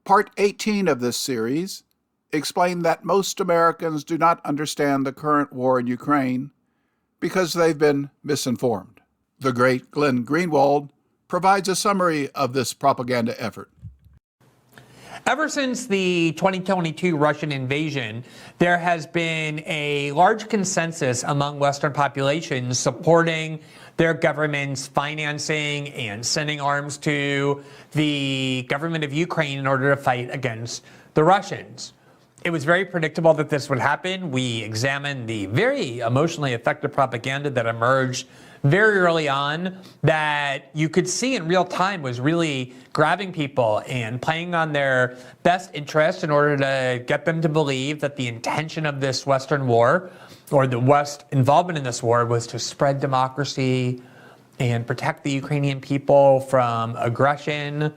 Part 18 of this series explained that most Americans do not understand the current war in Ukraine because they've been misinformed. The great Glen Greenwald provides a summary of this propaganda effort. Ever since the 2022 Russian invasion, there has been a large consensus among Western populations supporting their government's financing and sending arms to the government of Ukraine in order to fight against the Russians. It was very predictable that this would happen. We examined the very emotionally effective propaganda that emerged very early on that you could see in real time was really grabbing people and playing on their best interest in order to get them to believe that the intention of this Western war or the West involvement in this war was to spread democracy and protect the Ukrainian people from aggression.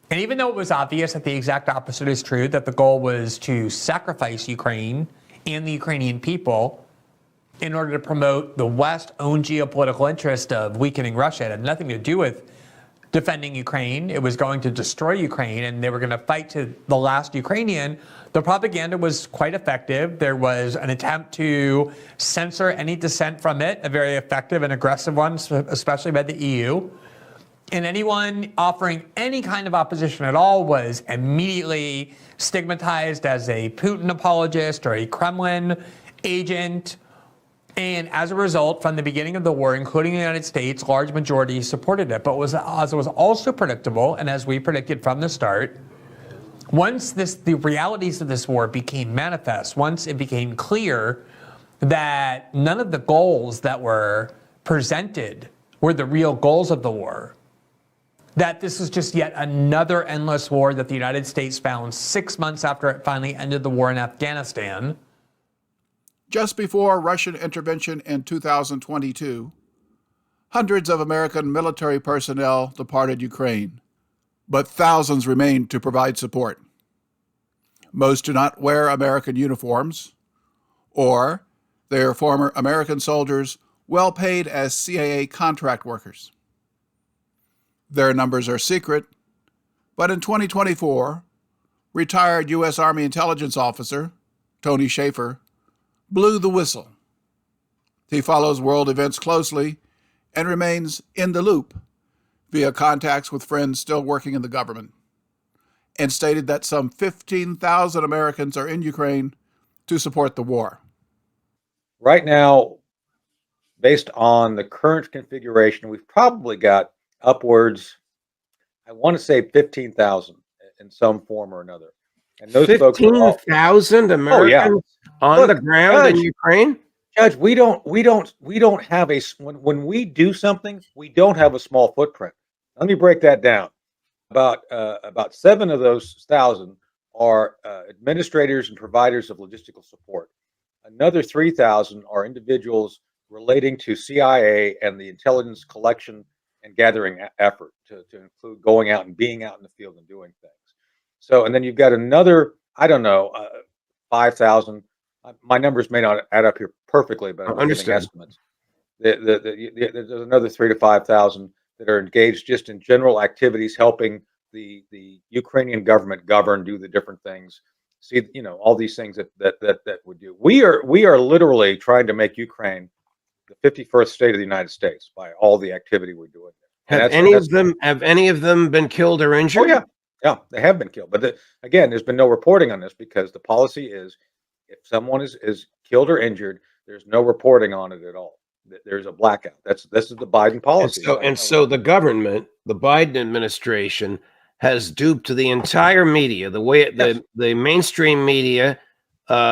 And even though it was obvious that the exact opposite is true, that the goal was to sacrifice Ukraine and the Ukrainian people in order to promote the West's own geopolitical interest of weakening Russia. It had nothing to do with defending Ukraine. It was going to destroy Ukraine, and they were going to fight to the last Ukrainian. The propaganda was quite effective. There was an attempt to censor any dissent from it, a very effective and aggressive one, especially by the EU. And anyone offering any kind of opposition at all was immediately stigmatized as a Putin apologist or a Kremlin agent. And as a result, from the beginning of the war, including the United States, large majorities supported it. But as it was also predictable, and as we predicted from the start, once the realities of this war became manifest, once it became clear that none of the goals that were presented were the real goals of the war, that this was just yet another endless war that the United States found 6 months after it finally ended the war in Afghanistan. Just before Russian intervention in 2022, hundreds of American military personnel departed Ukraine, but thousands remained to provide support. Most do not wear American uniforms, or they are former American soldiers well paid as CIA contract workers. Their numbers are secret, but in 2024, retired U.S. Army intelligence officer Tony Shaffer blew the whistle. He follows world events closely and remains in the loop via contacts with friends still working in the government, and stated that some 15,000 Americans are in Ukraine to support the war. Right now, based on the current configuration, we've probably got upwards, I want to say 15,000 in some form or another. And those 15,000 Americans on the ground in Ukraine? Judge, we don't have when we do something, we don't have a small footprint. Let me break that down. About 7 of those 1,000 are administrators and providers of logistical support. Another 3,000 are individuals relating to CIA and the intelligence collection and gathering effort to include going out and being out in the field and doing things. So, and then you've got another, 5,000. My numbers may not add up here perfectly, but I'm giving estimates. There's another 3,000 to 5,000 that are engaged just in general activities, helping the Ukrainian government govern, do the different things. See, all these things that would do. We are literally trying to make Ukraine the 51st state of the United States by all the activity we're doing. Have any of them been killed or injured? Oh yeah. Yeah, they have been killed. But again, there's been no reporting on this because the policy is if someone is killed or injured, there's no reporting on it at all. There's a blackout. This is the Biden policy. And so the government, the Biden administration, has duped the entire media, the mainstream media,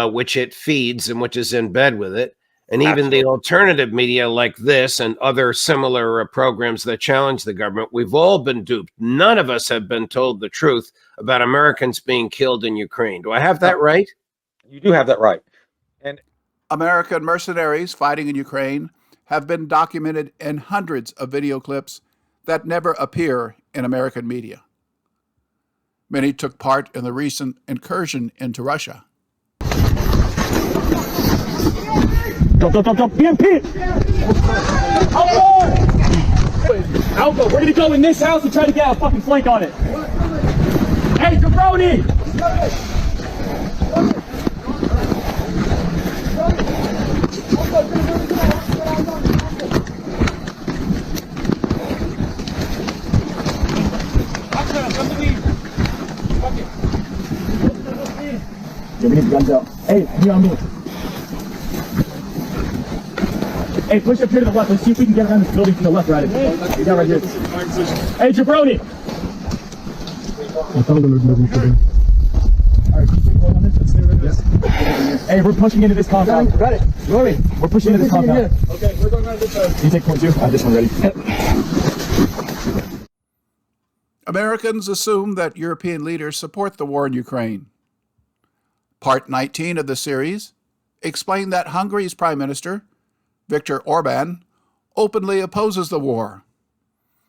which it feeds and which is in bed with it, and even the alternative media like this and other similar programs that challenge the government. We've all been duped. None of us have been told the truth about Americans being killed in Ukraine. Do I have that right? You do have that right. And American mercenaries fighting in Ukraine have been documented in hundreds of video clips that never appear in American media. Many took part in the recent incursion into Russia. Go, BMP! Alpha, we're gonna go in this house and try to get a fucking flank on it. Hey, jabroni! Yeah, we need the guns out. Hey, you on me. Hey, push up here to the left. Let's see if we can get around this building to the left, right? You got right here. Hey, jabroni! Alright, can you take hold on this? Let's stay right there. Hey, we're pushing into this compound. Got it. Rory, we're pushing into this compound. Okay, we're going around this side. You take point two? This one ready. Americans assume that European leaders support the war in Ukraine. Part 19 of the series explained that Hungary's Prime Minister, Viktor Orban, openly opposes the war.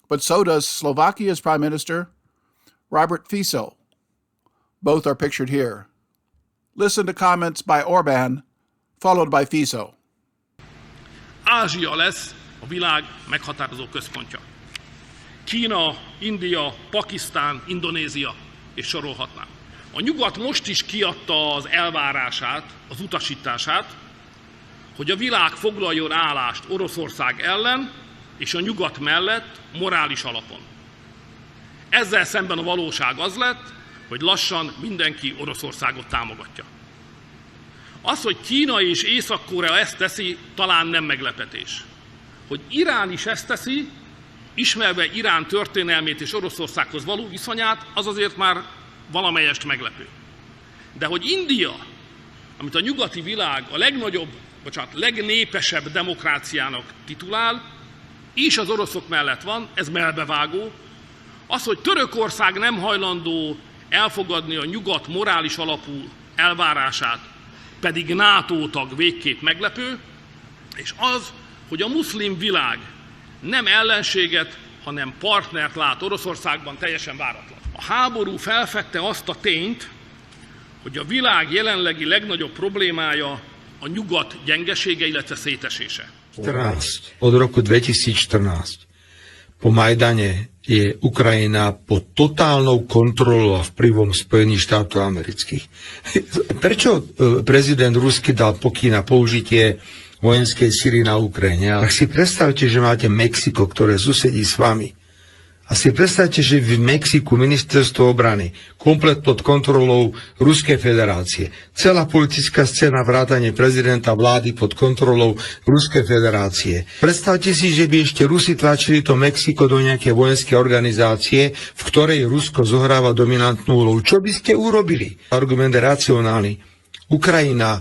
But so does Slovakia's Prime Minister, Robert Fico. Both are pictured here. Listen to comments by Orban, followed by Fico. Ázsia lesz a világ meghatározó központja. Kína, India, Pakisztán, Indonézia, és sorolhatnám. A nyugat most is kiadta az elvárását, az utasítását, hogy a világ foglaljon állást Oroszország ellen és a nyugat mellett morális alapon. Ezzel szemben a valóság az lett, hogy lassan mindenki Oroszországot támogatja. Az, hogy Kína és Észak-Korea ezt teszi, talán nem meglepetés. Hogy Irán is ezt teszi, ismerve Irán történelmét és Oroszországhoz való viszonyát, az azért már valamelyest meglepő. De hogy India, amit a nyugati világ a legnépesebb demokráciának titulál, és az oroszok mellett van, ez mellbevágó. Az, hogy Törökország nem hajlandó elfogadni a nyugat morális alapú elvárását, pedig NATO tag, végképp meglepő, és az, hogy a muszlim világ nem ellenséget, hanem partnert lát Oroszországban, teljesen váratlan. A háború felfedte azt a tényt, hogy a világ jelenlegi legnagyobb problémája a nyugat gyengesége, illetve szétesése. Od roku 2014 po Majdane je Ukrajina pod totálnou kontrolou a vplyvom Spojených štátov amerických. Prečo prezident Rusky dal pokyn na použitie vojenskej síly na Ukrajine? Ak si predstavte, že máte Mexiko, ktoré susedí s vami, a si predstavte, že v Mexiku ministerstvo obrany komplet pod kontrolou Ruskej federácie. Celá politická scéna vrátane prezidenta vlády pod kontrolou Ruskej federácie. Predstavte si, že by ešte Rusi tlačili to Mexiko do nejakej vojenskej organizácie, v ktorej Rusko zohráva dominantnú úlohu. Čo by ste urobili? Argument je racionálny. Ukrajina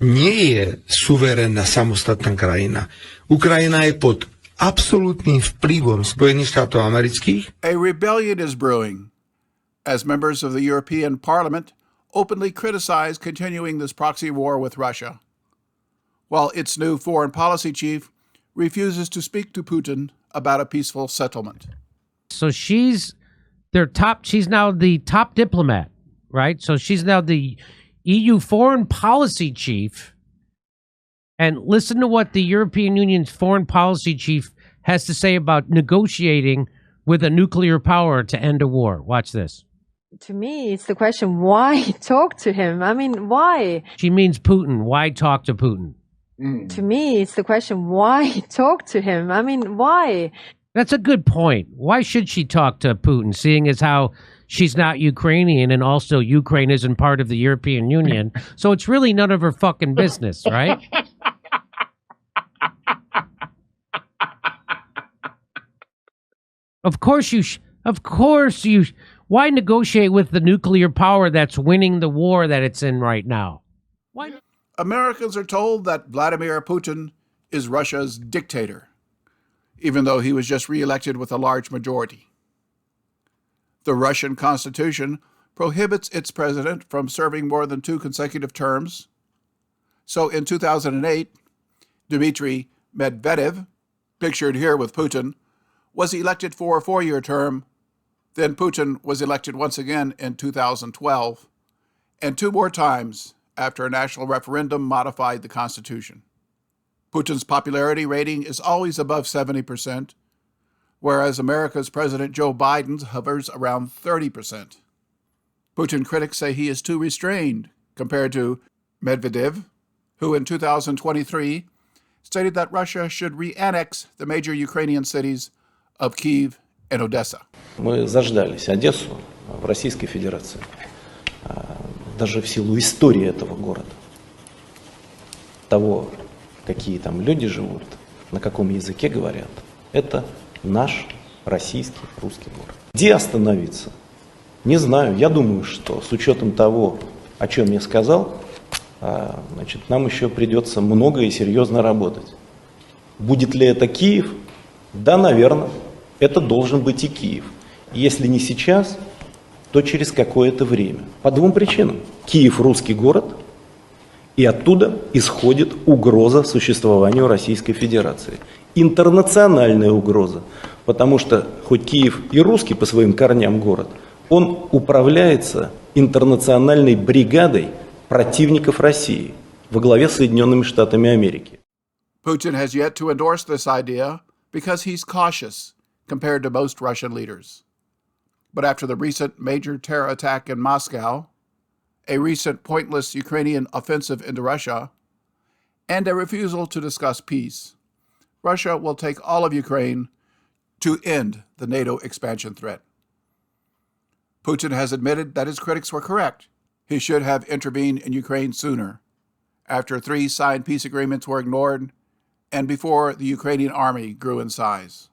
nie je suverénna samostatná krajina. Ukrajina je pod absolútnym vplyvom Spojených štátov amerických. A rebellion is brewing as members of the European Parliament openly criticize continuing this proxy war with Russia, while its new foreign policy chief refuses to speak to Putin about a peaceful settlement. So she's now the top diplomat, right? So she's now the EU foreign policy chief. And listen to what the European Union's foreign policy chief has to say about negotiating with a nuclear power to end a war. Watch this. To me, it's the question, why talk to him? I mean, why? She means Putin. Why talk to Putin? To me, it's the question, why talk to him? I mean, why? That's a good point. Why should she talk to Putin, seeing as how she's not Ukrainian and also Ukraine isn't part of the European Union? So it's really none of her fucking business, right? Of course you, why negotiate with the nuclear power that's winning the war that it's in right now? Why? Americans are told that Vladimir Putin is Russia's dictator, even though he was just reelected with a large majority. The Russian Constitution prohibits its president from serving more than 2 consecutive terms. So in 2008, Dmitry Medvedev, pictured here with Putin, was elected for a 4-year term, Then Putin was elected once again in 2012, and 2 more times after a national referendum modified the Constitution. Putin's popularity rating is always above 70%, whereas America's President Joe Biden hovers around 30%. Putin critics say he is too restrained compared to Medvedev, who in 2023 stated that Russia should re-annex the major Ukrainian cities of Kyiv and Odessa. Мы заждались Одессу в Российской Федерации, даже в силу истории этого города, того, какие там люди живут, на каком языке говорят. Это наш российский, русский город. Где остановиться? Не знаю. Я думаю, что с учетом того, о чем я сказал, значит, нам еще придется много и серьезно работать. Будет ли это Киев? Да, наверное. Это должен быть и Киев. Если не сейчас, то через какое-то время. По 2 причинам. Киев – русский город, и оттуда исходит угроза существованию Российской Федерации. Интернациональная угроза. Потому что хоть Киев и русский по своим корням город, он управляется интернациональной бригадой противников России во главе с Соединенными Штатами Америки. Putin has yet to endorse this idea because he's cautious compared to most Russian leaders. But after the recent major terror attack in Moscow, a recent pointless Ukrainian offensive into Russia, and a refusal to discuss peace, Russia will take all of Ukraine to end the NATO expansion threat. Putin has admitted that his critics were correct. He should have intervened in Ukraine sooner, after 3 signed peace agreements were ignored and before the Ukrainian army grew in size.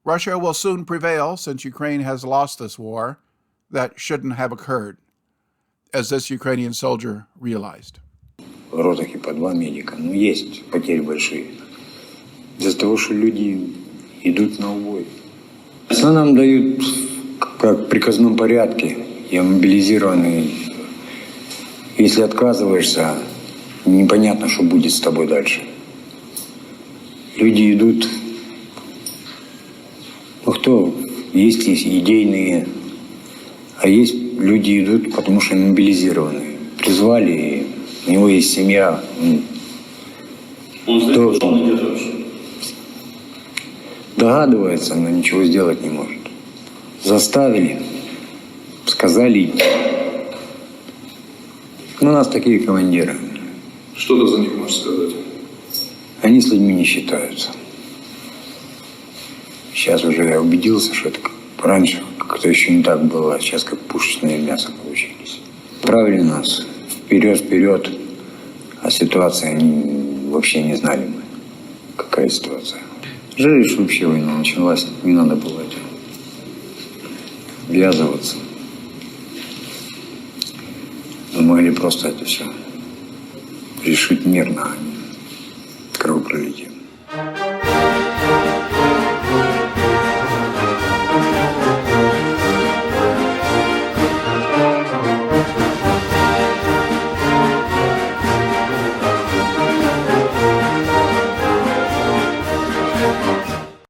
Russia will soon prevail since Ukraine has lost this war that shouldn't have occurred, as this Ukrainian soldier realized. В ротах и по 2 медика, но есть потери большие. Из-за того, что люди идут на убой. Нам дают как в приказном порядке, и мобилизированные. Если отказываешься, непонятно, что будет с тобой дальше. Люди идут, ну кто, есть идейные, а есть люди идут, потому что мобилизированы. Призвали, и у него есть семья. Он должен. Догадывается, но ничего сделать не может. Заставили, сказали идти. У нас такие командиры. Что ты за них можешь сказать? Они с людьми не считаются. Сейчас уже я убедился, что это раньше как-то еще не так было, а сейчас как пушечное мясо получились. Правили нас вперед, а ситуация они вообще не знали мы, какая ситуация. Жаль, что вообще война началась, не надо было этим ввязываться. Мы могли просто это все решить мирно,